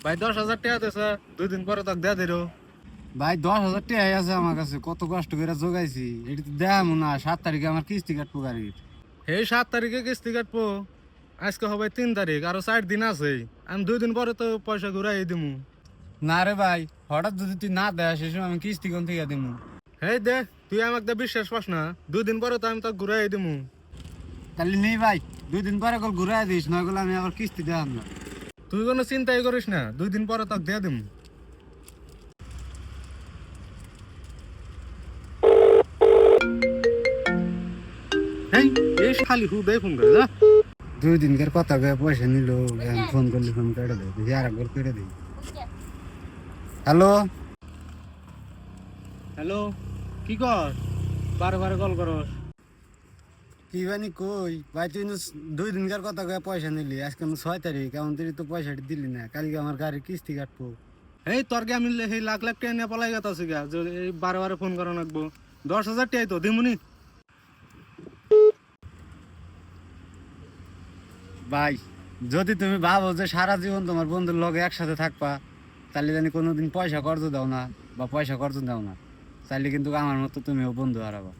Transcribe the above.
ভাই 10,000 টাকা দিছে, 2 দিন পরে তাক দেয়া দিরো। ভাই 10,000 টাকা আছে আমার কাছে, কত কষ্ট করে জোগাইছি। এটা তো দেখামো না, 7 তারিখে আমার কিস্তি কাটবো গাড়ির। এই 7 তারিখে কিস্তি কাটবো, আজকে হবে 3 তারিখ, আরো 4 দিন আছে। আমি 2 দিন পরে তো পয়সা ঘুরাই দিমু। না রে ভাই, হঠাৎ যদি তুই না দেয় সে সময় আমি কিস্তি কোন থেকে দিমু? হেই দে, তুই আমাকে দে বিশ্বাস পাস না? 2 দিন পরে তো আমি তো ঘুরাই দিমু। তাহলে নেই ভাই, 2 দিন পরে কল ঘুরাই দিস, নয় গেলে আমি আবার কিস্তি দেখাম না। তুই কোনো চিন্তাই করিস না, 2 দিন পরে তাক দিয়ে দিমু। হেই, এই খালি হুদাই ফোন করে যা। 2 দিনকার কথা কয়ে পয়সা নিল, এখন ফোন করলে ফোন কেটে দেয়, দেখি আর একবার কেটে দিই। হ্যালো, হ্যালো, কি কর? বারে বারে কল করস। কি বানি কই ভাই, তুই 2 দিনকার কথা কয়ে পয়সা নিলি, আজকে আমার 6 তারিখ, এমন তুই তো পয়সাটি দিলি না। কালকে আমার গাড়ির কিস্তি কাটবো। এই তোর কে আমি সেই লাখ লাখ টাকা নিয়ে পলাই গেছে গা, যে এই বারে বারে ফোন করা লাগবো। 10,000 টাকাই তো দিমুনি। ভাই, যদি তুমি ভাবো যে সারা জীবন তোমার বন্ধুর লগে একসাথে থাকবা, তাহলে জানি কোনোদিন পয়সা কর্জ দাও না বা পয়সা কর্জ দাও না, তাহলে কিন্তু আমার মতো তুমিও বন্ধু হারাবা।